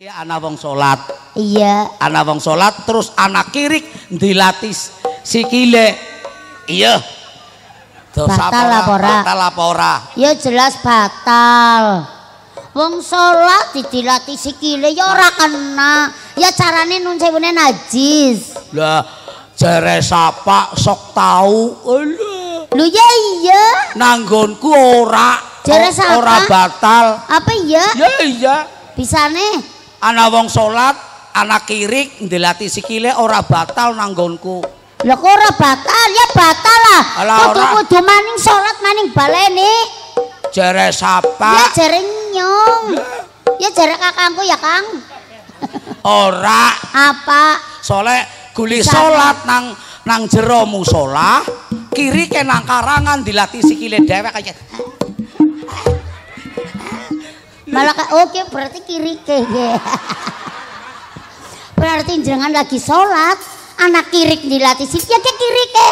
Ya ana wong salat. Iya. Ana wong salat terus anak kirik dilatih sikile. Iya. Batal apa ora? Batal apa ora? Ya jelas batal. Wong salat dilatih sikile ya ora kena. Ya carane nun sewune najis. Lah jare sapa sok tau. Alah. Lho ya iya. Nanggonku ora. Jare sapa? Ora batal. Apa iya? Ya iya. Bisane Ana wong salat, anak kirik dilatih sikile ora batal nanggonku. Lah kok ora batal? Ya batal lah. Kudu maning salat maning baleni. Jare sapa? Ya jare nyong. Ya jare kakangku ya, Kang. Ora. Apa? Soale guli salat nang jero musala, kirike nang karangan dilatih sikile dhewek kaya. Malah oke berarti kiri ke berarti jenengan lagi sholat anak kirik dilatih sih ya ke kiri ke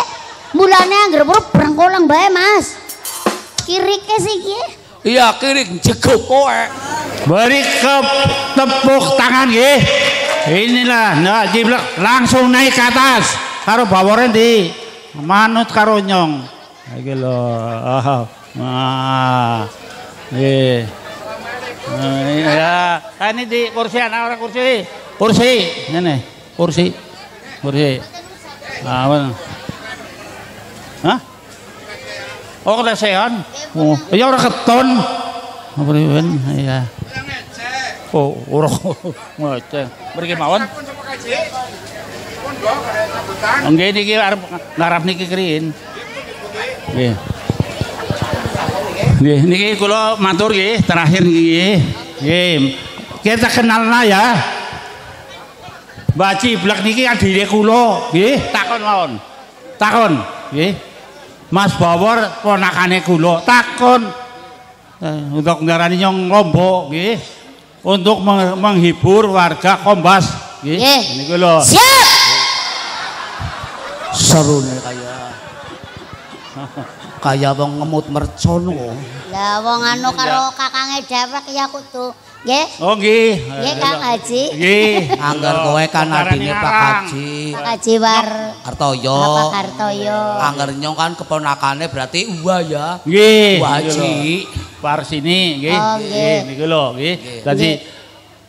mulane anggar berengkolang bae mas kiri ke sih Iya kirik jeguk kowe beri ke tepuk tangan nggih inilah nah jiblek langsung naik ke atas karo bawore di manut karo nyong iki lho ya, ini di kursi anak orang kursi, ini kursi, apa? Hah? Oh lesehan, oh, ya orang keton, apa ini? Ya, oh orang ngecek, beri mawon. Enggak ini ngarap niki kerin, niki kula matur nggih terakhir nggih. Kita kenal ya. Mbak Ciblek niki adine kula nggih, takon mawon. Takon nggih. Mas Bawor ponakane kula, takon. Untuk ngarani nyong Lombok nggih. Untuk menghibur warga Kombas nggih. Niku lho. Siap. Serune kaya wong ngemut mercon kok. Lah wong anu karo kakange dhewek ya kudu nggih. Oh nggih. Nggih Kang Haji. Nggih. Angger kowe kan adine Pak Haji. Pak Haji Hartoyo. Pak Hartoyo. Angger nyong kan keponakane berarti uwa ya. Nggih. Pak Haji. Par sini nggih. Nggih niku lho nggih. Dadi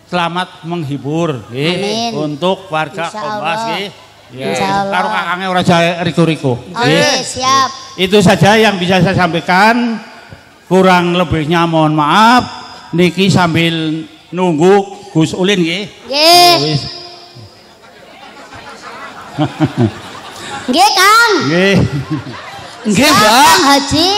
selamat menghibur nggih untuk warga Kombas nggih. Ya, karo kakange ora riku-riku. Oke, siap. Itu saja yang bisa saya sampaikan. Kurang lebihnya mohon maaf. Niki sambil nunggu Gus Ulin nggih. Nggih. Nggih, Kang. Nggih. Nggih, Mbak. Kang Haji.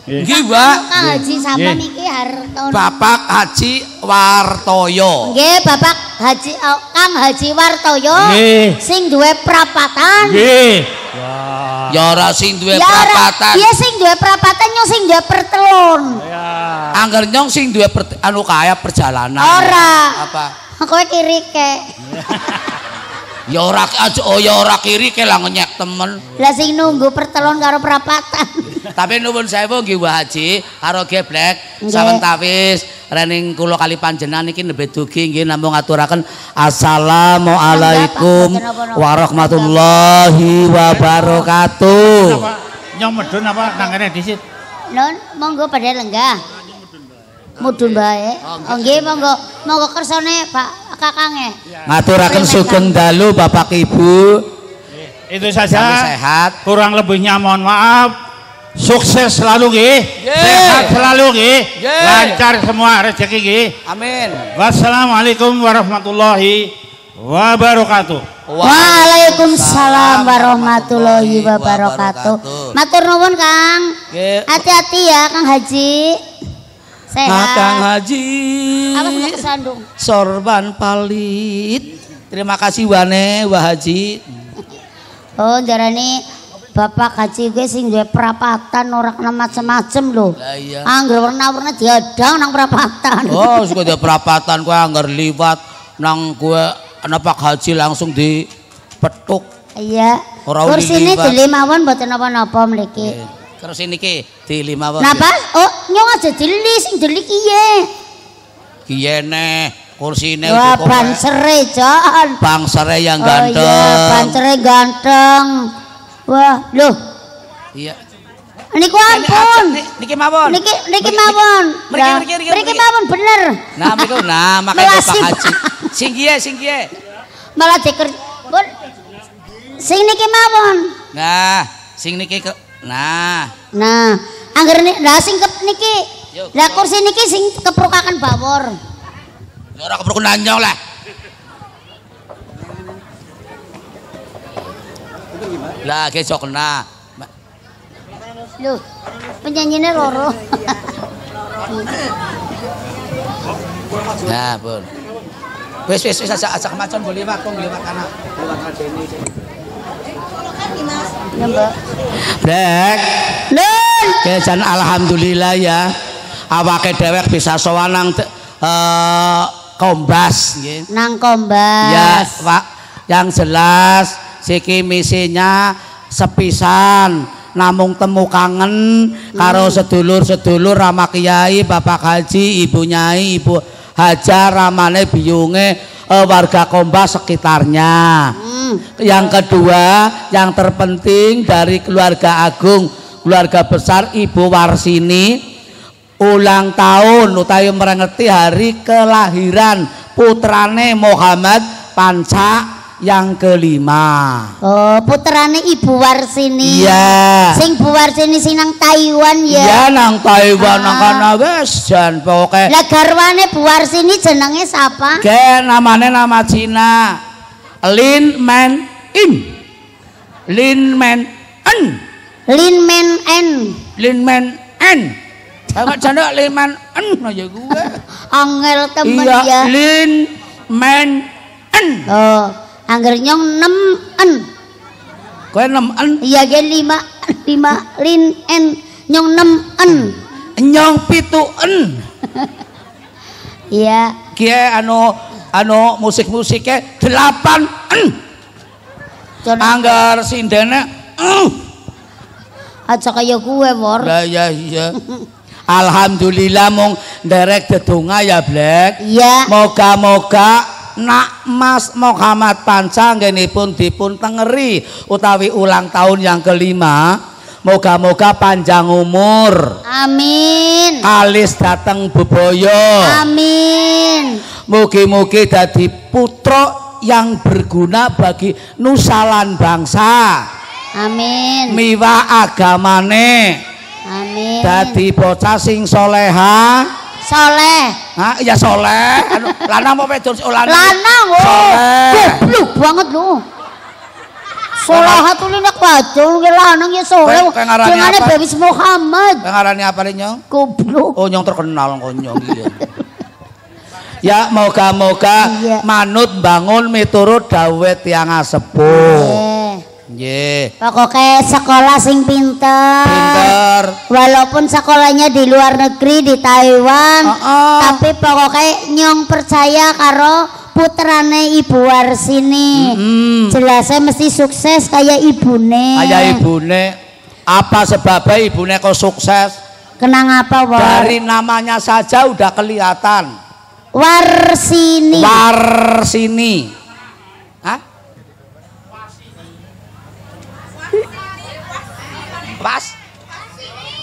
Nggih, Mbak. Kang Haji sapa niki Hartono. Bapak Haji Wartoyo. Nggih, Bapak Haji Kang Haji Wartoyo. Nggih. Sing duwe prapatan. Nggih. Ya ora sing duwe prapatan. Iya sing duwe prapatan nyong sing duwe pertelon. Ya. Angger nyong sing duwe anu kaya perjalanan. Ora. Apa? Kowe kiri ke. Ya ora ya ora kiri ke lah ngenyek temen. Lah sing nunggu pertelon karo prapatan. Tapi nuwun sewu nggih Mbah Haji karo Geblek sawentawis rening kula kali panjenengan iki nembe dugi nggih namung ngaturaken assalamualaikum warahmatullahi wabarakatuh. Nyong medun apa nang kene disit? Non monggo pada lenggah. Mudun bae. Oh nggih monggo kersane Pak Kakange. Ngaturaken sugeng dalu Bapak Ibu. Itu saja. Sehat. Kurang lebihnya mohon maaf. Sukses selalu nggih. Sehat selalu nggih. Lancar semua rezeki nggih. Amin. Wassalamualaikum warahmatullahi wabarakatuh. Waalaikumsalam warahmatullahi wabarakatuh. Matur nuwun Kang. Hati-hati ya Kang Haji. Sehat. Kang Haji. Awas nggak kesandung. Sorban palit. Terima kasih Wane Wah Haji. Oh jarane Bapak Haji gue sing duwe prapatan ora kena macem-macem lho. Lah iya. Angger warna-warna diadang nang prapatan. Oh, suka dia perapatan kowe anggar liwat nang kowe ana Pak Haji langsung dipetuk. Iya. Ora kursine dili mawon mboten napa-napa mriki. Terus niki dili mawon. Napa? Oh, nyong aja dili sing dili kiye. Kiyene Kursine wah bansere Jon. Bangsere yang ganteng. Oh iya, bansere ganteng. Wah, loh. Iya. Niku ampun. Niki mawon. Niki mawon. Mriki mawon bener. Nah, niku makanya Pak Haji. Sing kiye. Malah diker. Pun. Sing niki mawon. Nah, sing niki nah. Angger sing niki. Lah kursi niki sing keprukaken bawor. Ora kepruk nanyong lah. Lah ge sok kena. Loh, penyanyinya loro. Nah, pun. Wis ajak macon boleh waktu kana. Lewat dene. Ya, Mbak. Dek. Kejan alhamdulillah ya. Awake dhewek bisa sowan nang Kombas nggih. Nang Kombas. Ya, Pak. Yang jelas siki misinya sepisan namung temu kangen karo sedulur-sedulur Rama Kiai, Bapak Haji, Ibu Nyai, Ibu Hajar, ramane biyunge warga Kombas sekitarnya. Yang kedua, yang terpenting dari keluarga agung, keluarga besar Ibu Warsini ulang tahun utawi merengeti hari kelahiran putrane Muhammad Panca yang kelima. Oh, putrane Ibu Warsini. Iya. Sing Bu Warsini sing nang Taiwan ya. Iya nang Taiwan nang kana wis jan pokoke. Lah garwane Bu Warsini jenenge sapa? Ge namane nama Cina. Lin Men In. Lin Men En. Lin Men En. Lin Men En. Enggak jane Lin Men En aja gue. Angel temen iya, ya. Lin Men En. Oh, angger nyong 6 en. Kowe 6 en. Iya ge 5 lin en nyong 6 en. Nyong 7 en. Iya. Kie anu musik-musiknya 8 en. Anggar sindene aja kaya gue Wor. Lah ya iya. Alhamdulillah mung nderek dedonga ya Blek. Iya. Moga-moga Nak Mas Muhammad Panca nggenipun dipun tengeri utawi ulang tahun yang kelima. Moga-moga panjang umur. Amin. Alis dateng beboyo. Amin. Mugi-mugi dadi putra yang berguna bagi nusalan bangsa. Amin. Miwa agamane. Amin. Dadi bocah sing soleha. Soleh. Hah, ya soleh. Anu, lanang apa wedon? Oh, lanang. Soleh. Goblok banget lu. Soleh tuline wadon ki lanang ya soleh. Jengane Babis Muhammad. Ngarani apa nih Nyong? Goblok. Oh Nyong terkenal kok Nyong iki. Ya moga-moga manut bangun miturut dawuh tiyang sepuh. Nggih. Pokoke sekolah sing pinter. Walaupun sekolahnya di luar negeri di Taiwan, tapi pokoknya Nyong percaya karo putrane Ibu Warsini. Jelasnya mesti sukses kayak ibune. Kayak ibune. Apa sebabnya ibune kok sukses? Kenang apa, Wor? Dari namanya saja udah kelihatan. Warsini. Warsini. Hah?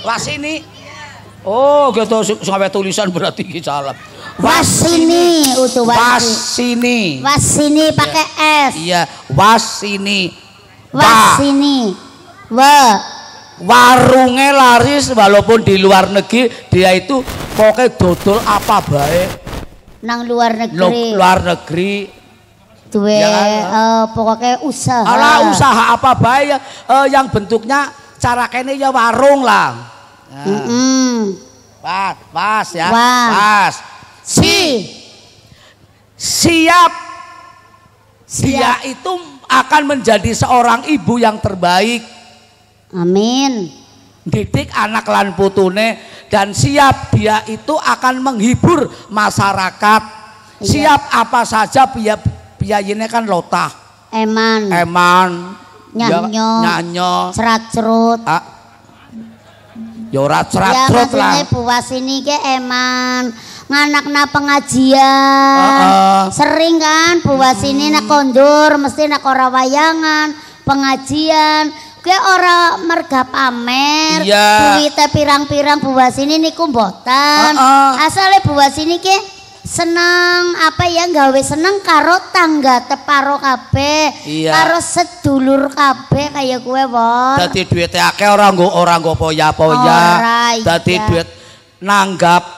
Wasini. Oh, gitu sampai tulisan berarti iki salah. Wasini utuh Wasini. Wasini pakai S. Iya, Wasini. Wasini. Warungnya laris walaupun di luar negeri dia itu pokoknya dodol apa baik. Nang luar negeri. Luar negeri. Duwe pokoknya usaha. Alah usaha apa baik yang bentuknya cara kene ya warung lah. Pas ya. Pas. Siap. Dia itu akan menjadi seorang ibu yang terbaik. Amin. Didik anak lan putune dan siap dia itu akan menghibur masyarakat. Siap apa saja biayanya kan lotah. Eman. Nyanyo. Serat-serut. Ya ora serat-serut lah. Bu Wasini ke eman. nganakna pengajian. Sering kan buas ini nak kondur mesti nak ora wayangan, pengajian. Kowe ora merga pamer. Duwite pirang-pirang buas ini niku mboten. Asale buas ini ki seneng apa ya gawe seneng karo tangga teparo kabeh, karo sedulur kabeh kaya kowe won. Dadi duwite akeh ora nggo poya-poya. Dadi duit nanggap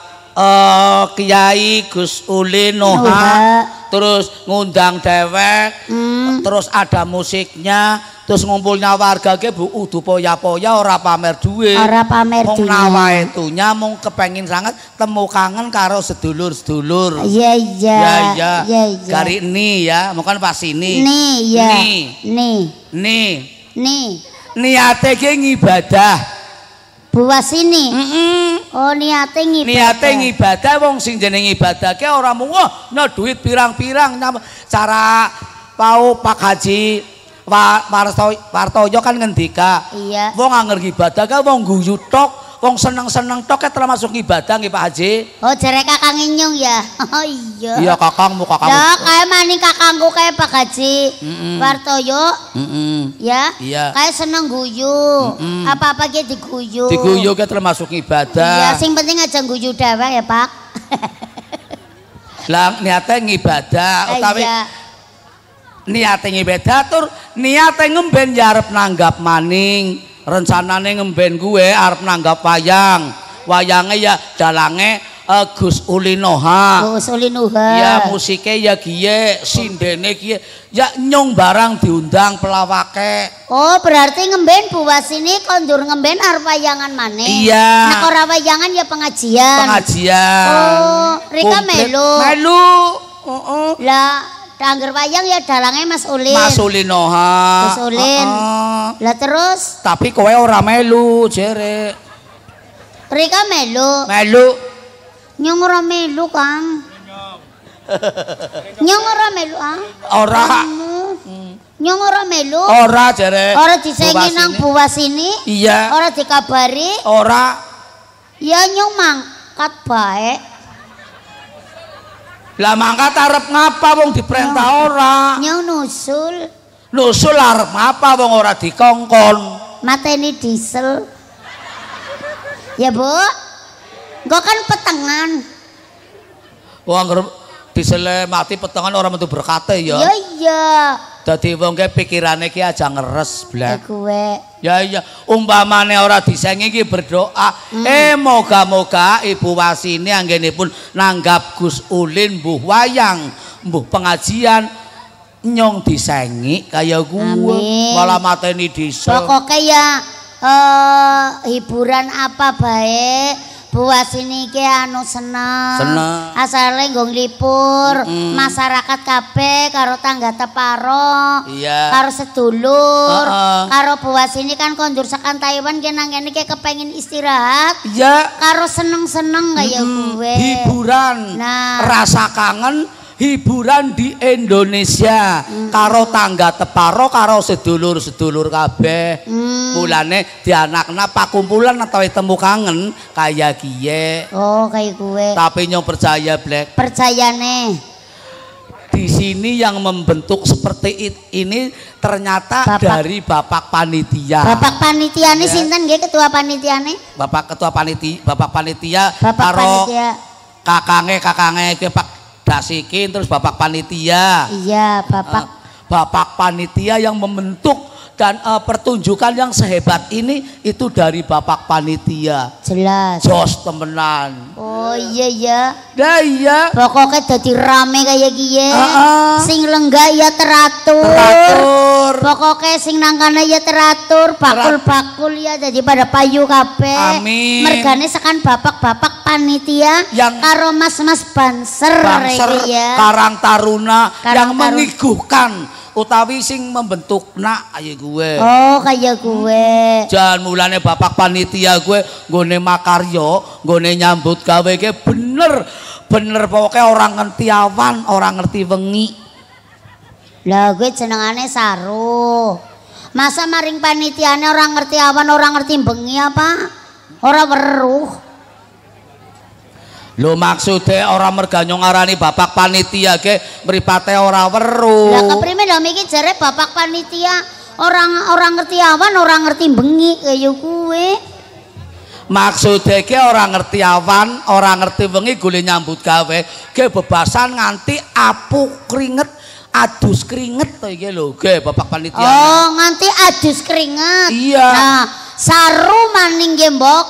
Kiai Gus Uli Noha, terus ngundang dewek, terus ada musiknya, terus ngumpulnya warga ke bu udu poya-poya ora pamer duit, ora pamer duit. Mung nawae tunya mung kepengin sangat temu kangen karo sedulur-sedulur. Iya. Kari ini ya, mungkin pas ini. Nih. Niate ki ngibadah. Buas ini. Oh niate ngibadah. Niate ngibadah wong sing jeneng ibadah ke ora mung wah duit pirang-pirang cara pau Pak Haji Wartoyo kan ngendika. Iya. Wong anger ibadah ke wong guyu tok, wong seneng-seneng tok termasuk ibadah nggih Pak Haji. Oh jere Kakang Inyong ya. Oh iya. Iya kakangmu. Ya kae maning kakangku kae Pak Haji Wartoyo. Ya. Iya. Kae seneng guyu. Apa-apa ki diguyu. Diguyu ke termasuk ibadah. Iya sing penting aja guyu dhewe ya Pak. Lah niate ngibadah utawi niate ngibadah tur niate ngemben ya arep nanggap maning. Rencanane ngemben gue arep nanggap wayange ya dalange Gus Uli Noha. Ya musike ya kiye, sindene kiye, ya nyong barang diundang pelawake. Oh berarti ngemben buas ini kondur ngemben arep wayangan maning. Iya. Nek ora wayangan ya pengajian. Oh Rika melu. Lah Angger wayang ya dalange Mas Ulin. Mas Ulin Noha. Mas Ulin. Lah terus tapi kowe ora melu jere. Rika melu. Nyong ora melu Kang. Nyong ora melu Ora. Nyong ora melu. Ora jere. Ora disengi nang buas ini. Iya. Ora dikabari. Ora. Ya nyong mangkat bae. Lah mangkat arep ngapa wong diperintah ora? Nyong nusul. Nusul arep ngapa wong ora dikongkon? Mateni diesel. Ya Bu. Engko kan petengan. Wong diesel mati petengan ora metu berkate ya. Iya. Dadi wong ke pikirane ki aja ngeres blek. Kowe. Ya iya, umpamane ora disengi iki berdoa, moga-moga Ibu Wasini anggenipun nanggap Gus Ulin mbuh wayang, mbuh pengajian nyong disengi kaya gue, malah mateni diesel. Pokoke ya hiburan apa baik buas ini ke anu seneng. Asale nggo nglipur masyarakat kabeh karo tangga teparo. Iya. Karo sedulur. Karo buas ini kan kondur sakan Taiwan ke nang kene ke kepengin istirahat. Iya. Karo seneng-seneng kaya gue. Hiburan. Rasa kangen hiburan di Indonesia karo tangga teparo karo sedulur-sedulur kabeh. Mulane dianakna pakumpulan atau temu kangen kaya kiye. Oh kayak gue. Tapi nyong percaya Black. Percayane. Di sini yang membentuk seperti ini ternyata dari Bapak Panitia. Bapak Panitiane sinten nggih ketua panitiane? Bapak Panitia karo kakange ke Pak Dasikin terus Bapak Panitia. Iya, Bapak Panitia yang membentuk dan pertunjukan yang sehebat ini itu dari Bapak Panitia. Jelas. Jos temenan. Oh iya. Dah iya. Pokoknya jadi rame kayak gini. Sing lenggah ya teratur. Pokoknya sing nangkana ya teratur. Bakul-bakul ya jadi pada payu kabeh. Amin. Mergane sekan bapak-bapak panitia yang karo mas-mas banser ya. Karang Taruna yang menyuguhkan utawi sing membentukna ayo gue. Oh kayak gue. Jangan mulane bapak panitia gue nggone makaryo, nggone nyambut gawe ke bener pokoknya orang ngerti awan, orang ngerti wengi. Lah gue jenengane Saru. Masa maring panitiane orang ngerti awan, orang ngerti bengi apa? Ora weruh. Lho maksude ora merganyong ngarani bapak panitia ge mripate ora weruh. Lah keprimen lho iki jare bapak panitia orang ngerti awan, orang ngerti bengi kaya kuwe. Maksude ge ora ngerti awan, ora ngerti bengi gule nyambut gawe ge bebasan nganti apu keringet, adus keringet to iki lho ge bapak panitia. Oh, nganti adus keringet. Iya. Nah, saru maning nggih, Mbok.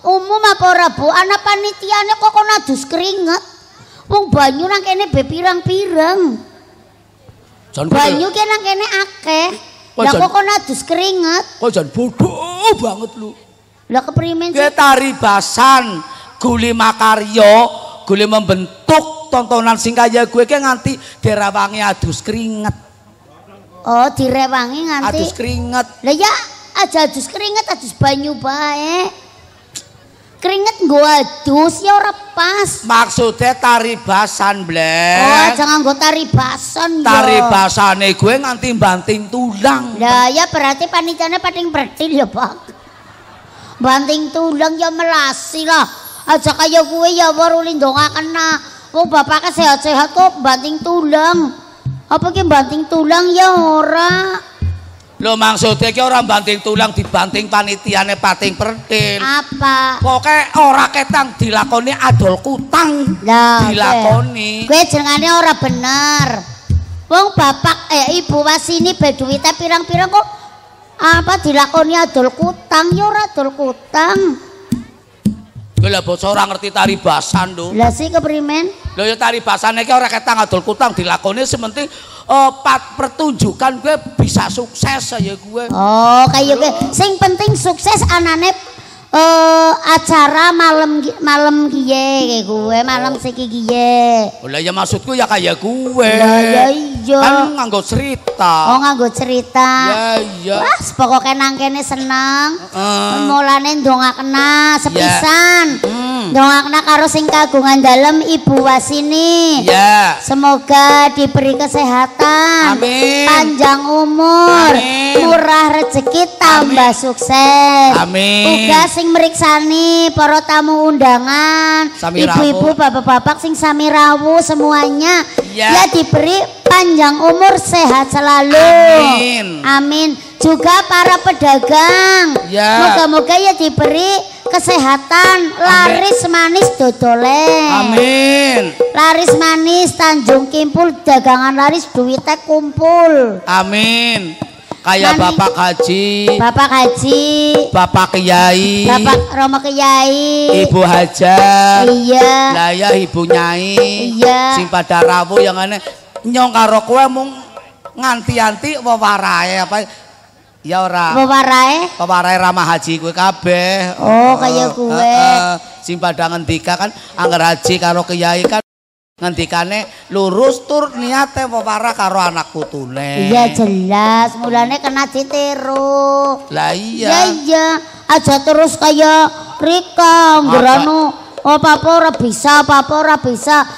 Umum apa ora Bu, ana panitiane kok adus keringet. Wong banyu nang kene be pirang-pirang. Banyu ki nang kene akeh. Lah kok adus keringet. Kok jan bodoh banget lu. Lah keprimen sih? Ki taribasan Guli Makarya, Guli membentuk tontonan sing kaya gue ki nganti dirawangi adus keringet. Oh, direwangi nganti adus keringet. Lah ya aja adus keringet, adus banyu bae. Keringet nggo adus ya ora pas. Maksudnya taribasan, Blek. Oh, jangan nggo taribasan ya. Taribasane gue nganti banting tulang. Lah ya berarti panitiane pating bertil ya, Pak. Banting tulang ya melasi lah. Aja kaya gue ya baru lindongaken nah. Oh, bapaknya sehat-sehat kok banting tulang. Apa ki banting tulang ya ora? Lho maksudnya ki orang banting tulang dibanting panitiane pating pertil. Apa? Pokoke ora ketang dilakoni adol kutang. Lah, dilakoni. Kowe jenengane ora bener. Wong bapak ibu wasini beduwite pirang-pirang kok apa dilakoni adol kutang ya ora adol kutang. Kowe lha bocah ora ngerti taribasan lho. Lah sih keprimen? Lho ya taribasane ki ora ketang adol kutang dilakoni sementing pertunjukan gue bisa sukses ya gue. Oh, kayak gue. Sing penting sukses anane acara malam kiye gue, malam siki kiye. Oh lah ya maksudku ya kayak gue. Lah ya iya. Kan nganggo cerita. Oh, nganggo cerita. Ya iya. Wah, pokoke nang kene seneng. Mulane ndongakna sepisan. Ndongakna karo sing kagungan dalem Ibu Wasini. Ya. Semoga diberi kesehatan. Amin. Panjang umur. Amin. Murah rezeki tambah sukses. Amin. Uga sing meriksani para tamu undangan, ibu-ibu, bapak-bapak sing sami rawuh semuanya. Ya diberi panjang umur sehat selalu. Amin. Amin. Juga para pedagang. Ya. Moga-moga ya diberi kesehatan, laris manis dodole. Amin. Laris manis Tanjung Kimpul dagangan laris duitnya kumpul. Amin. Kayak Bapak Haji, Bapak Kiai, Bapak Romo Kiai, Ibu Hajar, iya, lah ya Ibu Nyai, iya, sing pada rawuh yang aneh nyong karo kowe mung nganti-anti wewarahe apa ya ora wewarahe ramah haji kowe kabeh. Oh kaya kowe sing pada ngendika kan angger haji karo kiai kan ngendikane lurus tur niate wewarah karo anak putune. Iya jelas mulane kena ditiru. Lah iya. Iya aja terus kaya Rika ngerano apa-apa ora bisa,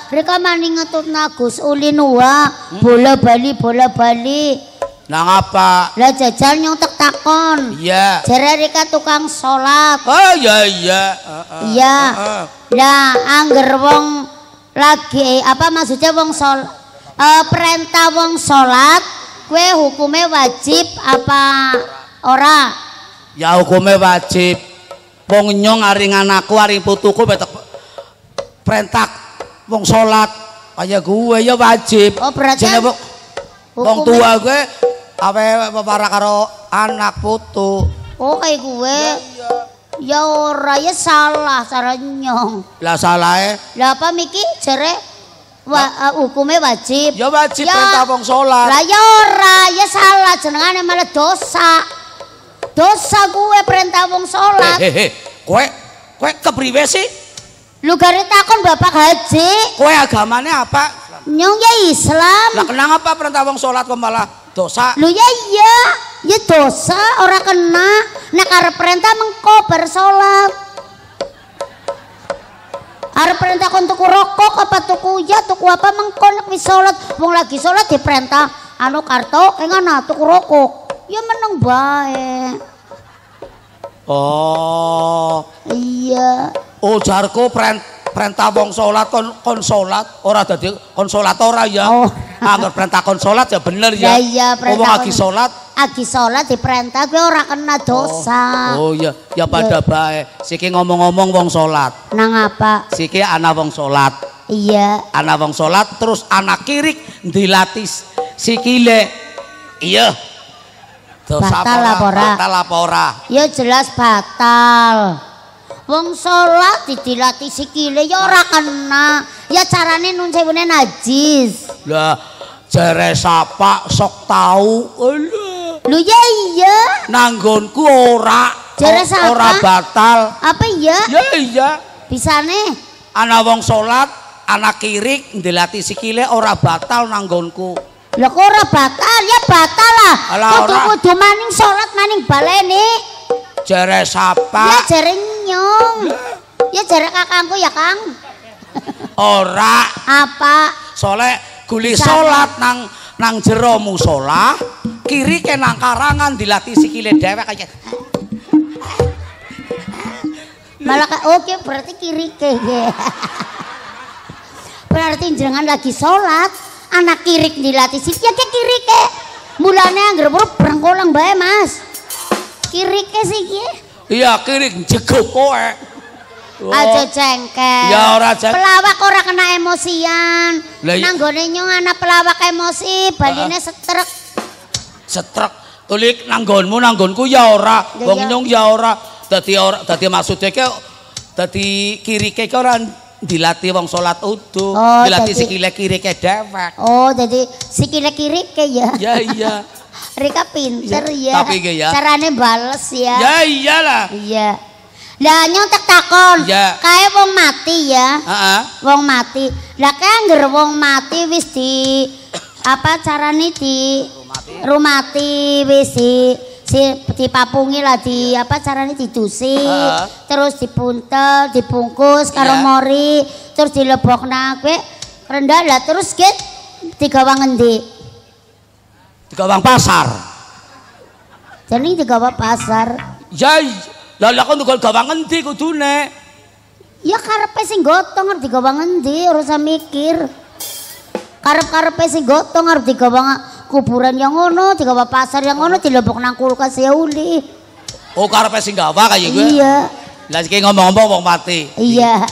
Rika mani ngetutna Gus Ulin wa bola bali. Nah ngapa? Lah jajal nyong tek takon. Iya. Jare Rika tukang salat. Oh iya. Iya. Lah angger wong lagi apa maksudnya wong perintah wong salat kue hukumnya wajib apa ora? Ya hukumnya wajib. Wong nyong aring anakku aring putuku betek perintah wong salat kaya gue ya wajib. Oh berarti wong tua gue awe para karo anak putu. Oh kayak gue. Ya ora ya salah cara nyong. Lah salahe. Lah apa miki jere hukumnya wajib. Ya wajib ya, perintah wong salat. Lah ya ora ya salah jenengane malah dosa. Dosa gue perintah wong salat. Kowe kepriwe sih? Lu gare takon Bapak Haji. Kowe agamane apa? Nyong ya Islam. Lah kenapa perintah wong salat kok malah dosa? Lu ya iya. Ya dosa ora kena nek arep perintah mengko bar salat. Arep perintah kon tuku rokok apa tuku apa mengko nek wis salat wong lagi salat diperintah anu karto engana tuku rokok. Ya meneng bae. Oh. Iya. Ujarku perintah wong salat kon salat ora dadi kon salat ora ya. Angger perintah kon salat ya bener ya. Iya, wong lagi salat. Agi salat diperintah kowe ora kena dosa. Oh iya, ya pada bae. Siki ngomong-ngomong wong salat. Nang apa? Siki ana wong salat. Iya. Ana wong salat terus anak kirik dilatih sikile. Iya. Batal apa ora? Ya jelas batal. Wong salat dilatih sikile ya ora kena. Ya carane nun sewune najis. Lah jare sapa sok tau. Lho ya iya. Nanggonku ora. Jare sapa? Ora batal. Apa iya? Ya iya. Bisane ana wong salat, anak kirik dilatih sikile ora batal nanggonku. Lah kok ora batal? Ya batal lah. Kudu maning salat maning baleni. Jare sapa? Ya jare nyong. Ya jare kakangku ya, Kang. Ora. Apa? Soleh guli salat nang jero musala, kiri ke nang karangan dilatih sikile dhewek kaya. Malah oke berarti kiri ke. Berarti jenengan lagi salat, anak kirik dilatih sikile ke kiri ke. Mulane anggere brengkolang bae, Mas. Kiri ke siki. Iya, kirik jeguk kowe. Aja jengkel. Ya ora jengkel. Pelawak ora kena emosian. Nanggone nyong ana pelawak emosi, baline setrek. Setrek. Tulik nanggonmu nanggonku ya ora. Wong nyong ya ora. Dadi maksude ke dadi kirike ora dilatih wong salat utuh. Dilatih sikile kirike dhewek. Oh, dadi sikile kirike ya. Ya iya. Rika pinter ya. Tapi ya. Carane bales ya. Ya iyalah. Iya. Lah nyong tak takon, kae wong mati ya. Wong mati. Lah kae angger wong mati wis di apa carane di rumati wis dipapungi lah di apa carane didusi. Terus dipuntel, dibungkus karo mori, terus dilebokna kowe rendah lah terus get digawang endi? Digawang pasar. Jadi digawa pasar. Ya lah kon gawang endi kudune? Ya karepe sing gotong arep digawang endi, ora usah mikir. Karep-karepe sing gotong arep digawang kuburan yang ngono, digawa pasar yang ngono, dilebok nang kulkas ya uli. Oh karepe sing gawa kaya gue? Iya. Lah iki ngomong-ngomong wong mati. Iya.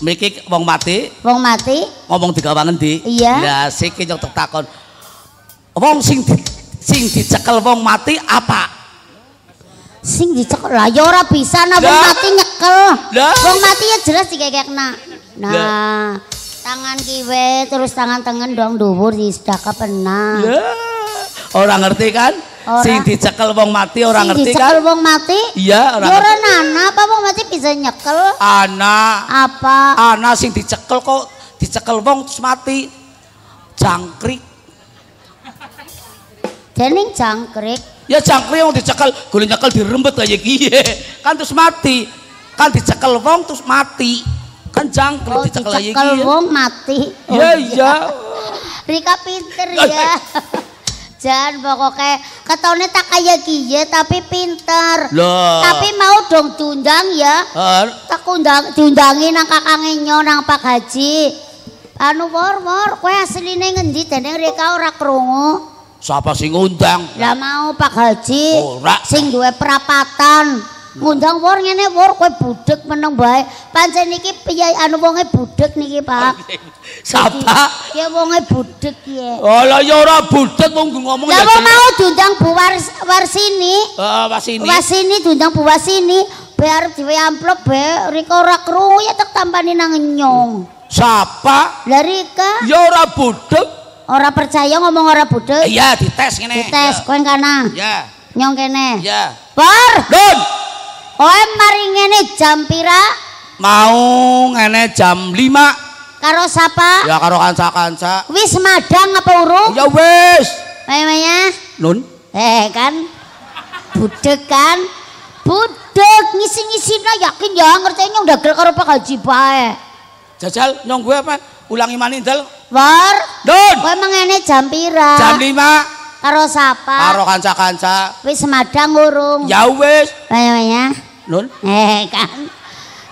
Mriki wong mati? Wong mati? Ngomong digawang endi? Iya. Lah siki nyok takon. Wong sing dicekel wong mati apa? Sing dicekel lah ya ora bisa wong mati nyekel. Wong mati ya jelas digegekna. Nah, tangan kiwe terus tangan tengen dong dhuwur di sedaka pena. Ora ngerti kan? Sing dicekel wong mati ora ngerti kan? Sing dicekel wong mati? Iya, ora nana apa wong mati bisa nyekel? Ana. Apa? Ana sing dicekel kok dicekel wong terus mati. Jangkrik. Dening jangkrik. Ya jangkrik wong dicekel, gule nyekel dirembet kaya kiye. Kan terus mati. Kan dicekel wong terus mati. Kan jangkrik dicekel kaya kiye. Dicekel wong mati. Iya iya. Rika pinter ya. Jan pokoknya ketone tak kaya kiye tapi pinter. Tapi mau dong diundang ya. Tak diundangi nang kakange nyo nang Pak Haji. Anu wor kowe asline ngendi dene Rika ora krungu. Siapa sing ngundang? Lah mau Pak Haji. Sing duwe perapatan. Ngundang wor ngene wor kowe budhek meneng bae. Pancen iki piye anu wonge budhek niki, Pak. Sapa? Ya wonge budhek ya. Oh lah ya ora budhek wong ngomong ya. Lah mau diundang Bu Warsini. Wasini. Wasini diundang Bu Wasini. Biar diwe amplop bae Rika ora krungu ya tak tambani nang nyong. Sapa? Lah Rika. Ya ora budhek. Ora percaya ngomong ora budhek. Iya dites ngene. Dites kowe kana. Iya. Nyong kene. Iya. Por. Don. Kowe mari ngene jam pira? Mau ngene jam 5. Karo sapa? Ya karo kanca-kanca. Wis madang apa urung? Ya wis. Namanya? Nun. Kan. Budhek kan? Budhek ngisi-ngisina yakin ya ngerti nyong dagel karo Pak Haji bae. Jajal nyong gue apa? Ulangi manindal. War. Don. Kowe mengene jam pira? Jam 5. Karo sapa? Karo kanca-kanca. Wis madang urung? Ya wis. Namanya? Nun. Kan.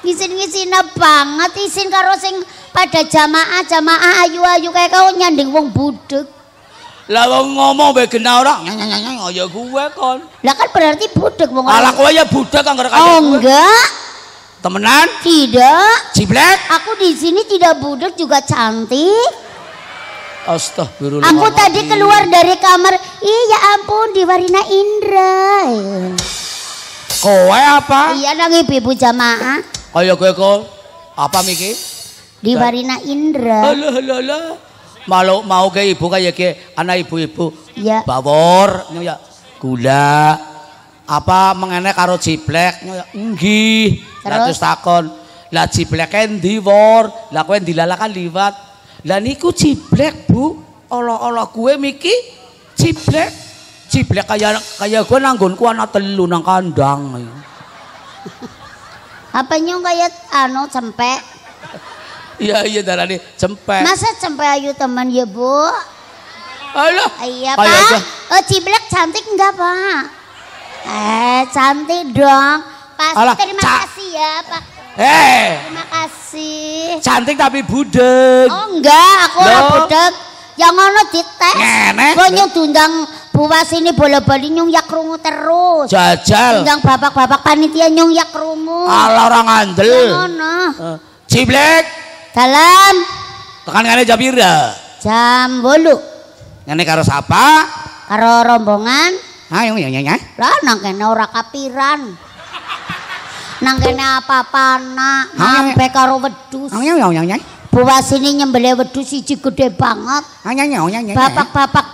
Ngisin-ngisina banget isin karo sing pada jamaah ayu-ayu kayak kau nyanding wong budek. Lah wong ngomong bae genah ora nyanyang ya gue kon. Lah kan berarti budek wong. Ala kowe ya budek kang karo Oh enggak. Temenan? Tidak. Ciblek? Aku di sini tidak budek juga cantik. Astagfirullah. Aku tadi keluar dari kamar. Iya ampun di Warina Indra. Kowe apa? Iya nang ibu jamaah. Kaya kowe kok apa miki? Di Warina Indra. Alah. Mau ke ibu kaya ke anak ibu-ibu. Iya. Bawor ya gula. Apa mengenek karo ciblek nggih. Terus takon, lah ciblek endi wor? Lah kowe dilalakan liwat. Lah niku ciblek, Bu. Ala-ala kuwe miki ciblek. Ciblek kaya gue nanggonku anak telu nang kandang. Apa nyong kayak cempek? Iya darane cempek. Masa cempek ayu teman ya, Bu? Alah. Iya, Pak. Oh, ciblek cantik enggak, Pak? Cantik dong. Pasti terima kasih ya, Pak. Terima kasih. Cantik tapi budek. Oh, enggak, aku ora budek. Yang ngono dites. Bonyo diundang Bu Wasini bola-bali nyung yak krungu terus. Jajal. Undang bapak-bapak panitia nyung yak krungu. Ala orang andel. Yang ngono. Ciblek. Dalam. Tekan ngene jam pira? Jam 8. Ngene karo sapa? Karo rombongan. Ayo ya. Lah nang kene ora kapiran. Nang kene apa-apa nak sampai karo wedhus. Ya. Bu Wasini nyembelih wedhus siji gede banget. Bapak-bapak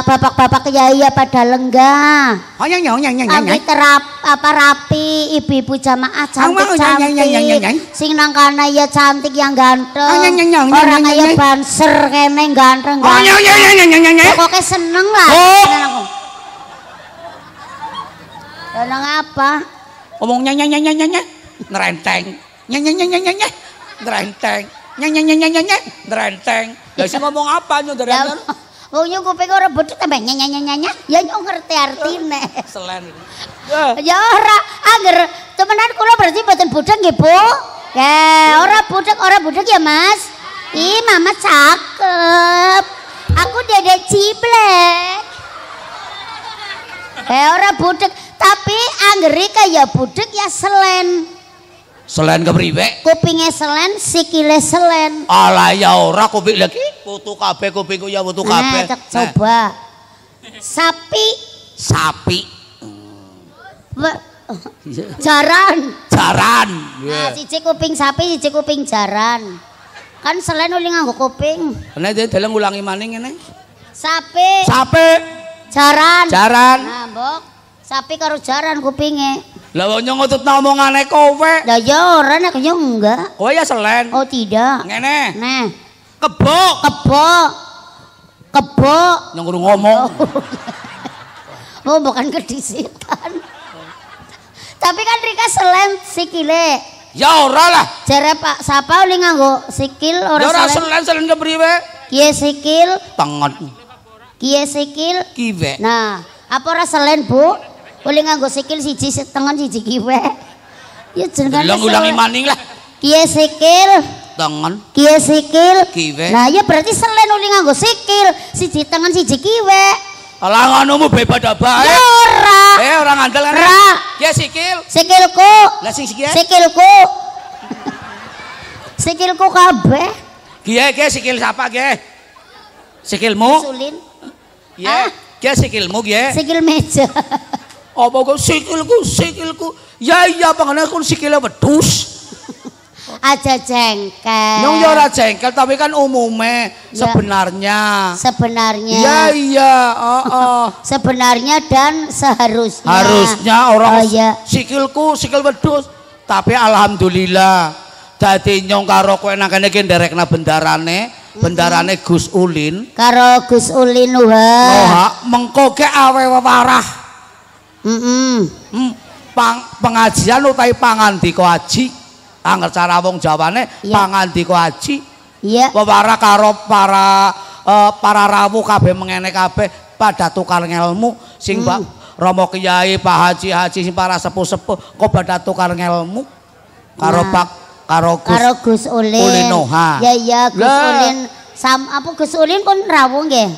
bapak-bapak kiai pada lenggah. Kami rapi, ibu-ibu jamaah cantik. Sing nang kana ya cantik yang ganteng. Orang kaya banser kene ganteng. Pokoknya seneng lah. Seneng apa? Ngomong nyanyi ngerenteng. Nyanyi ngerenteng. Ngerenteng. Lah sing ngomong apa nyo dereng? Wong nyong kuping ora bodho tambah nyanyi. Ya nyong ngerti artine. Selen. Ya ora anger temenan kula berarti mboten budek nggih, Bu. Ya, ora budek ya, Mas. Ih, Mama cakep. Aku Dedek Ciblek. Ora budek, tapi anggere kaya budek ya selen. Selen kepriwe? Kupinge selen, sikile selen. Alah ya ora kuping lagi putu kabeh kupingku ya putu kabeh. Coba. Sapi. Jaran. Nah, siji kuping sapi, siji kuping jaran. Kan selen uli nganggo kuping. Nek deleng ulangi maning ngene. Sapi. Jaran. Nah, Mbok. Sapi karo jaran kupinge. Lah wong ngutut omongane kowe. Lah ya ora nek yo enggak. Kowe ya selen. Oh tidak. Ngene. Nah. Kebok. Nang ngomong. Oh bukan kedisitan. Tapi kan Rika selen sikile. Ya ora lah. Jare Pak Sapa oli nganggo sikil ora selen. Selen kepriwe? Kiye sikil. Tengen. Kiye sikil. Kiwe. Nah, apa ora selen, Bu? Oli nganggo sikil siji tengen siji kiwe. Ya jenenge. Ulangi maning lah. Kiye sikil. Tengen. Kiye sikil. Kiwe. Nah, ya berarti selen oli nganggo sikil, siji tengen siji kiwe. Alah ngonomu bebada bae. Ya ora. Ora ngandel kan. Ora. Ya sikil. Sikilku. Lah sing sikil. Sikilku. Sikilku kabeh. Kiye sikil sapa kiye? Sikilmu? Sulin. Iya. Kiye sikilmu kiye? Sikil meja. Apa kok sikilku? Ya iya pangane kon sikile wedhus. Aja jengkel. Nyong ya ora jengkel tapi kan umume sebenarnya. Iya, Sebenarnya dan seharusnya. Harusnya orang sikil wedhus. Tapi alhamdulillah dadi nyong karo kowe nang kene iki nderekna bendarane Gus Ulin. Karo Gus Ulin wah. Mengko ge awe wewarah. Pengajian utawi pangandika haji. Angger cara wong Jawane pangandika haji. Iya. Wewarah karo para rawuh kabeh mengene kabeh pada tukar ngelmu sing Romo Kiai, Pak Haji sing para sepuh-sepuh kok pada tukar ngelmu. karo Pak karo Gus Ulin. Ya Gus Ulin Gus Ulin pun rawuh nggih.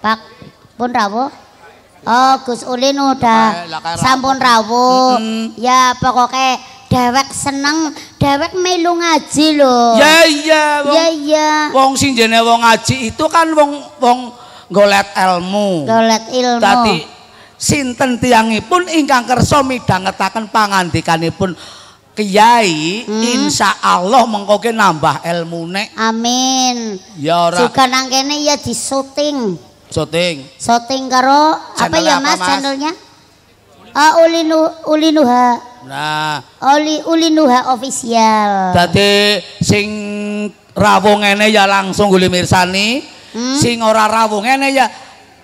Pak pun rawuh. Oh Gus Ulin udah sampun rawuh. Ya pokoknya dewek seneng, dewek melu ngaji lho. Ya iya. Wong sing jenenge wong ngaji itu kan wong golet ilmu. Dadi sinten tiyangipun ingkang kersa midhangetaken pangandikanipun Kiai, insya Allah mengkoke nambah ilmune. Amin. Ya ora. Juga nang kene ya di syuting. Syuting karo apa ya Mas channelnya? Ulinuha. Nah, Ulinuha official. Dadi sing rawuh ngene ya langsung guli mirsani. Sing ora rawuh ngene ya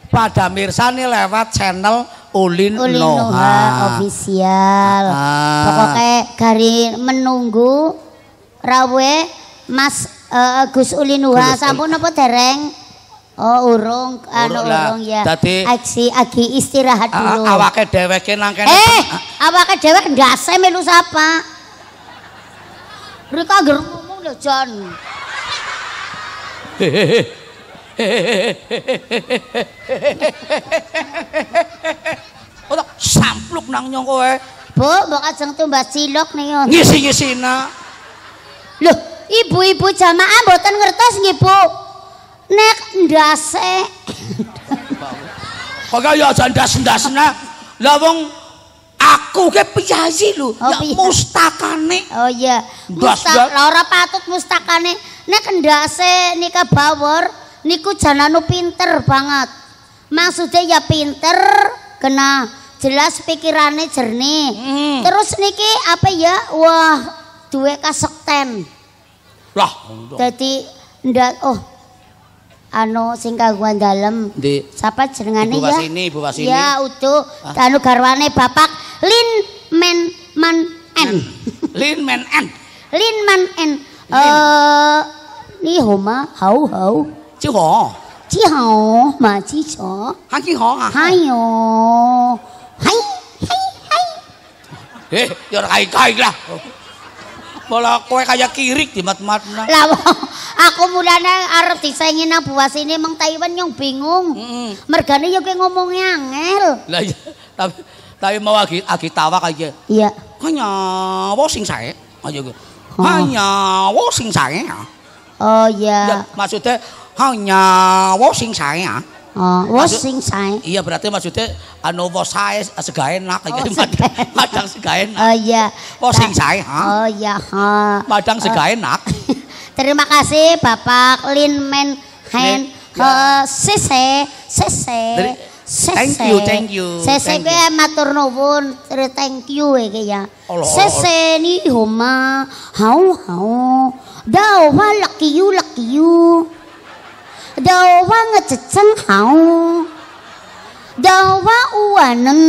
pada mirsani lewat channel Ulinuha official. Pokoknya gari menunggu rawuhe Mas Gus Ulinuha sampun apa dereng? Oh urung urung ya. Dadi agi istirahat dulu. Awake dheweke nang kene. Awake dhewek ndase melu sapa? Rika anger ngomong lho Jon. Ora sampluk nang nyong kowe. Bu, mbok ajeng tumbas cilok niku. Ngisi-ngisina. Loh, ibu-ibu jamaah mboten ngertos nggih, Bu. Nek ndase. Kok ya aja ndas-ndasna. Lah wong aku ke piyayi lho, ya mustakane. Oh iya, ora patut mustakane. Nek ndase nika bawor niku jananu pinter banget. Maksudnya ya pinter, kena jelas pikirannya jernih. Terus niki apa ya? Wah, duwe kasekten. Lah, dadi ndak sing kagungan dalem. Siapa jenengane ya? Ibu Wasini. Ya, utuh anu garwane Bapak Lin Man N. Lin Man N. Ni homa hau. Chi ho ma chi cho. Han chi ho ah. Hayo. Hai. Ya kai lah. Malah kowe kaya kirik di mat-matna. Lah aku mulane arep disaingi nang Bu Wasini meng Taiwan yang bingung. Mergane ya kowe ngomongnya angel. Lah iya, tapi mau agi tawa kaya. Iya. Hanya wo sing sae. Ayo. Hanya wo sing sae. Oh iya. Maksudnya hanya wo sing sae. Wo sing sae. Iya berarti maksudnya anu wo sae sega enak kaya madang sega enak. Oh iya. Wo sing sae. Oh iya. Madang sega enak. Terima kasih Bapak Lin Men Hen Sese. Thank you. Sese gue matur nuwun, thank you iki ya. Sese ni homa hau. Dawa lucky you. Dawa ngececeng hau. Dawa uwanen.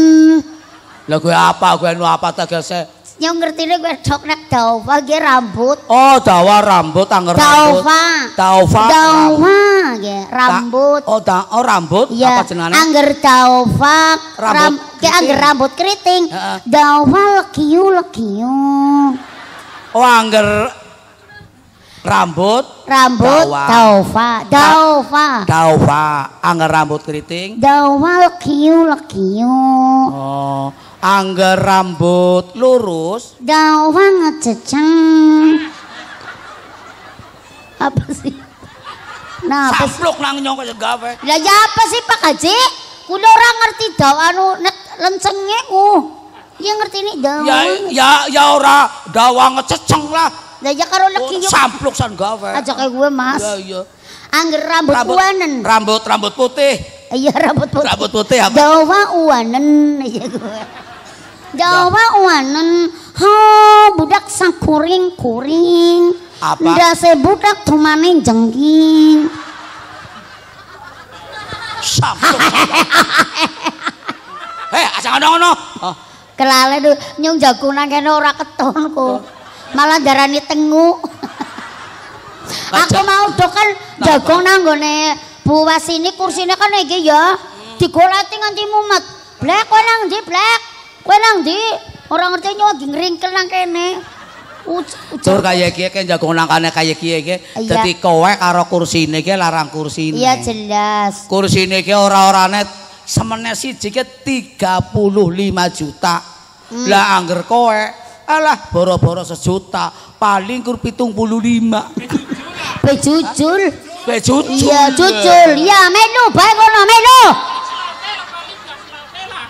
Lah gue apa? Gue anu apa tegese? Yang ngertine gue dok nek dawa ge rambut. Oh, dawa rambut angger rambut. Dawa ge rambut. Oh, rambut ya, apa jenenge? Angger dawa angger rambut keriting. Dawa lekiu. Oh, angger rambut dawa angger rambut keriting. Dawa lekiu. Oh, angger rambut lurus. Dawa ngececeng. Apa sih? Nah, sampluk nang nyong kaya gawe. Lah ya apa sih Pak Haji? Kula ora ngerti dawa anu lencenge ku. Ya ngerti nih dawa. Ya ora dawa ngececeng lah. Lah ya karo leki yo. Sampluk san gawe. Aja kayak gue Mas. Iya. Angger rambut uwanen. Rambut putih. Iya rambut putih. Rambut putih apa? Dawa uwanen ya gue. Dawa uwanen. Ha budak sang kuring. Apa? Ndase budak tumane jengking. Sampluk. Aja ngono. Kelale nyung jagungan kene ora keton kok. Malah darani tengu. Aku mau kan jagung nang gone Bu Wasini kursine kan iki ya digolati nganti mumet. Blek kowe nang ndi, Blek? Kowe nang ndi? Ora ngerti nyowo lagi ngringkel nang kene. Tur kaya iki ki jago nangkane kaya iki iki. Dadi kowe karo kursine iki larang kursine. Iya jelas. Kursine iki ora-orane semene siji ki 35 juta. Lah angger kowe alah boro-boro sejuta paling kur 75. Bejujul. Bejujul. Iya jujul. Ya melu bae ngono melu.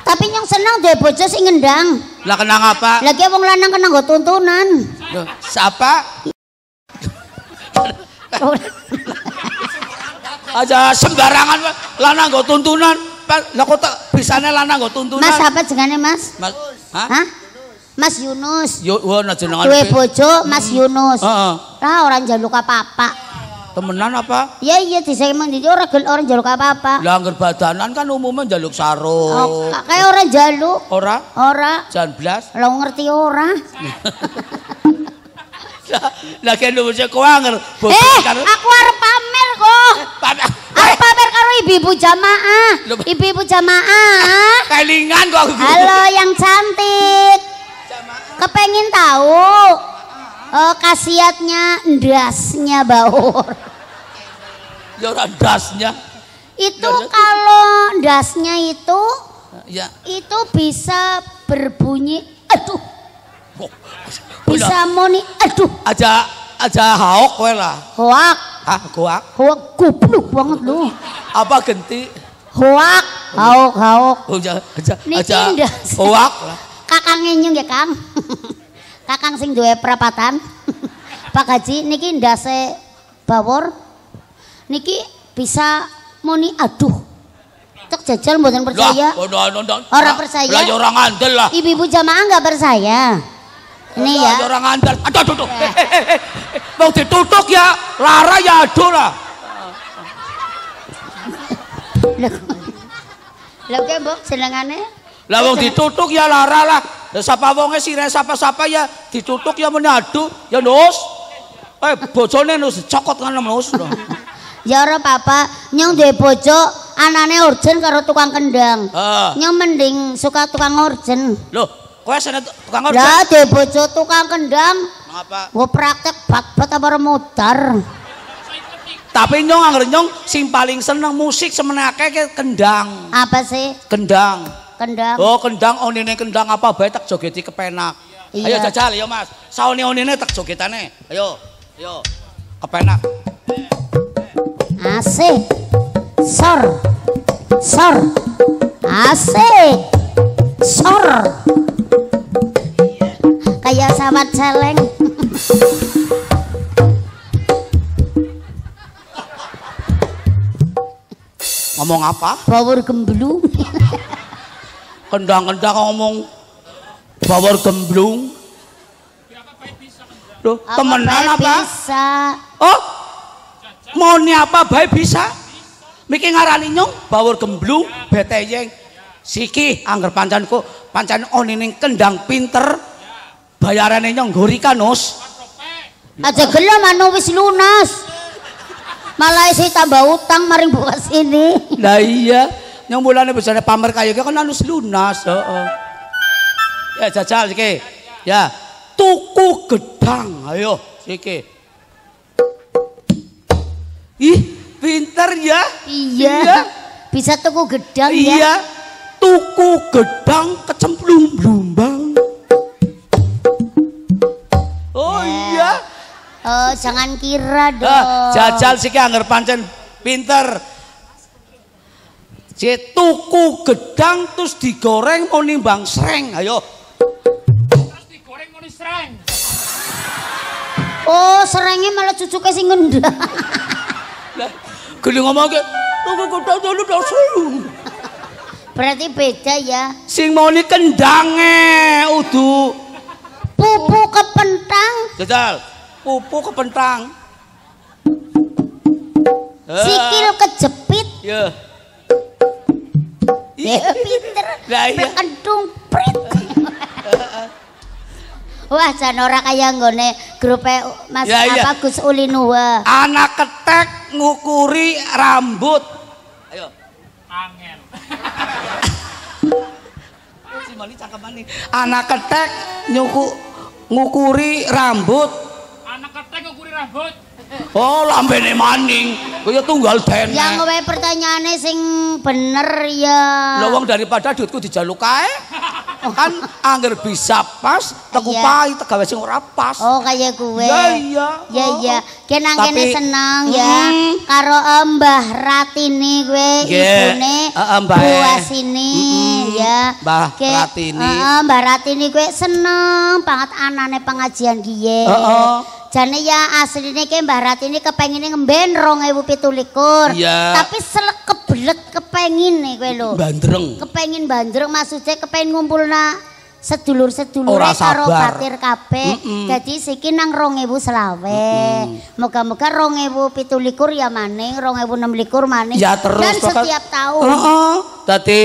Tapi yang senang duwe bojo sing ngendang. Lah kenang apa? Lagi wong lanang kena nggo tuntunan. Loh, siapa? Aja sembarangan lanang nggo tuntunan. Lah kok tak bisane lanang nggo tuntunan. Mas apa jenenge Mas? Mas, hah? Mas Yunus. Yo ana jenengan. Duwe bojo Mas Yunus. Heeh. Lah ora njaluk apa-apa. Temenan apa? Iya iya dhisik emang jadi orang njaluk apa-apa. Lah angger badanan kan umumnya njaluk sarung. Oh, kayak orang njaluk. Ora? Ora. Jan blas. Lah ngerti ora? Lah kene wis kowe anger. Aku arep pamer kok. Arep pamer karo ibu-ibu jamaah. Ibu-ibu jamaah. Kelingan kok. Halo yang cantik. Kepengin tahu khasiatnya ndasnya Baur. Ya ora ndasnya. Itu kalau ndasnya itu ya itu bisa berbunyi aduh. Bisa moni aduh. Aja haok kowe lah. Hoak. Hah, goak? Hoak goblok banget lu. Apa genti? Hoak, haok. Aja ndas. hoak lah. Kakang ngenyung ya, Kang. Kakang sing duwe perapatan. Pak Haji niki ndase Bawor. Niki bisa muni aduh. Cek jajal mboten percaya. Orang percaya. Lah ya orang ngandel lah. Ibu-ibu jamaah enggak percaya. Ini ya. Orang ngandel. Aduh. Mau ditutuk ya. Lara ya aduh lah. Lah kok mbok jenengane? Lah wong ditutuk ya lara lah. Lah sapa wonge sire sapa-sapa ya ditutuk ya muni aduh ya nus. Bojone nus cokot kan nus. Ya ora papa, nyong duwe bojo anane urgen karo tukang kendang. Nyong mending suka tukang urgen. Loh, kowe sene tukang urgen? Lah duwe bojo tukang kendang. Ngapa? Wo praktek bat-bat apa remudar. Tapi nyong angger nyong sing paling seneng musik semene akeh kendang. Apa sih? Kendang. Kendang. Oh, kendang onine kendang apa bae tak jogeti kepenak. Ayo jajal ya Mas. Saone-onine tak jogetane. Ayo. Kepenak. Asik. Sor. Asik. Sor. Kayak sahabat celeng. Ngomong apa? Bawor gemblung. Kendang-kendang ngomong bawor gemblung. Loh, temenan apa? Bisa. Oh, maunya apa bae bisa? Miki ngarani nyong bawor gemblung beteyeng. Siki angger pancen onine kendang pinter. Bayarane nyong ngorika nus. Aja gelem anu wis lunas. Malah isi tambah utang maring buka sini. Lah iya, nyong mulane besane pamer kaya kan anu lunas, heeh. Ya jajal siki. Ya, tuku gedang. Ayo, siki. Ih, pinter ya? Iya. Bisa tuku gedang ya? Iya. Tuku gedang kecemplung blumbang. Oh iya. Oh, jangan kira dong. Jajal siki angger pancen pinter. Si tuku gedang terus digoreng mau nimbang sreng. Ayo. Terus digoreng mau sreng. Oh, serengnya malah cucuke sing ngendang. Lah, gede ngomong ke tuku gedang dulu dosu. Berarti beda ya. Sing mau ni kendange udu pupu kepentang. jajal pupu kepentang sikil kejepit ya pinter berkentung prit. Wah jan ora kaya nggone grupe Mas apa Gus Ulinua. Anak ketek ngukuri rambut. Ayo angel. Si Mali cakep nih. Anak ketek ngukuri rambut. Anak ketek ngukuri rambut. Oh, lambene maning. Kaya tunggal dene. Ya kowe pertanyaane sing bener ya. Lho wong daripada duitku dijaluk kae. Kan angger bisa pas, teku pai tegawe sing ora pas. Oh, kaya kowe. Ya iya. Ya iya. Kenang kene seneng ya karo Mbah Ratini kowe ibune Buasini ya. Mbah Ratini. Heeh, Mbah Ratini kowe seneng banget anane pengajian kiye. Jane ya asline ki Mbah Ratini kepengine ngemben 2017. Tapi selek kebelet kepengine kowe lho. Bandreng. Kepengin bandreng maksudnya kepengin ngumpulna sedulur-sedulure karo batir kabeh. Dadi siki nang 2020. Moga-moga 2017 ya maning, 2026 maning. Ya terus dan setiap tahun. Dadi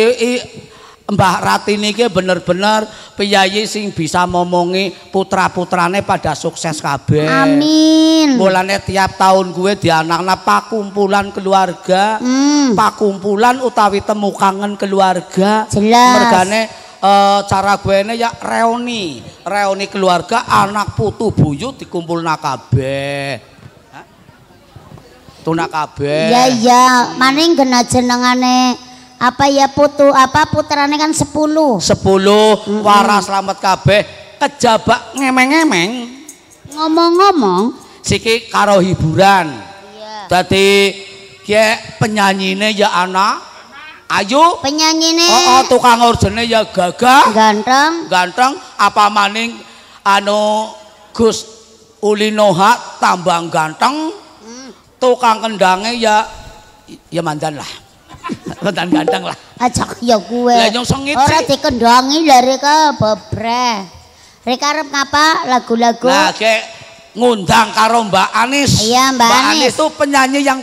Mbah Ratini iki bener-bener piyayi sing bisa momongi putra-putrane pada sukses kabeh. Amin. Mulane tiap tahun gue dianakna pakumpulan keluarga. Pakumpulan utawi temu kangen keluarga. Jelas. Mergane cara gue ini ya reuni keluarga anak putu buyut dikumpulna kabeh. Tuna kabeh. Ya iya, maning gena jenengane apa ya putrane kan 10 waras selamat kabeh kejabak ngemeng-ngemeng ngomong-ngomong siki karo hiburan dadi ki penyanyine ya anak ayu penyanyine tukang urjene ya gagah ganteng apa maning anu Gus Ulinoha tambang ganteng tukang kendange ya mandan lah. Mantan ganteng lah. Ajak ya gue. Lah nyong sengit sih. Ora dikendangi lha reka bobreh. Reka arep ngapa lagu-lagu? Nah, kayak ngundang karo Mbak Anis. Iya, Mbak Anis itu penyanyi yang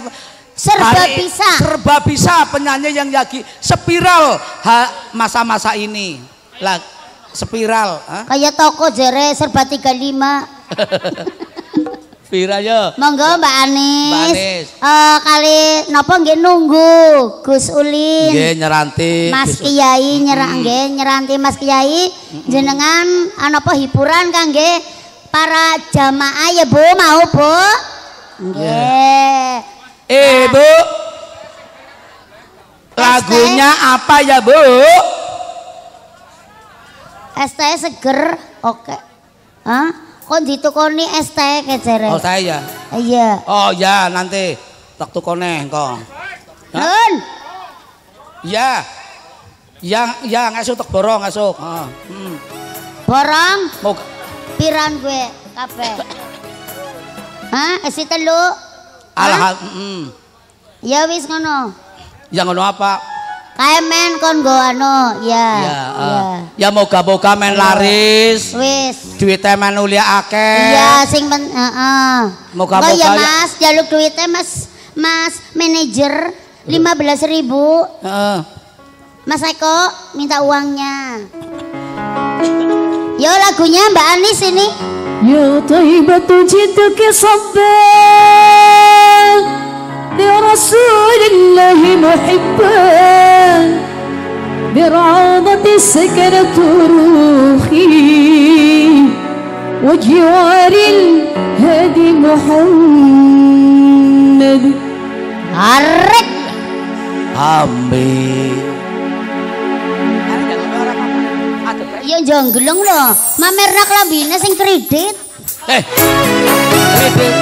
serba bisa penyanyi yang lagi spiral masa-masa ini. Lah spiral, kayak toko jere serba 35. Ayo. Monggo Mbak Anis. Kali napa nggih nunggu Gus Ulin. Nggih nyeranti. Mas Kiai nyeranti Mas Kiai jenengan napa hiburan kangge para jamaah ya Bu, mau Bu? Nggih. Bu. Lagunya apa ya Bu? Es teh seger. Oke. Hah? Kok ditukoni es teh kejere? Oh saya. Iya. Oh ya nanti tak tukone engko. Nun. Ya. Ya ngasuk tak borong ngasuk. Borong? Mau piran gue kabeh. Hah? Esi telu. Ya wis ngono. Ya ngono apa? Kaemen kon go anu ya. Ya moga-moga men laris. Wis. Duite men ulia akeh. Iya sing heeh. Moga-moga ya Mas, jaluk duite Mas manajer 15.000. Heeh. Mas Eko minta uangnya. Yo lagunya Mbak Anis ini. Ya taibatu jituki sabban li rasulillahi muhibban bir'adati sakanat ruhi wajwaril hadi Muhammad arek amin. Iya jongglong loh, mamerna klambine sing kredit. Kredit.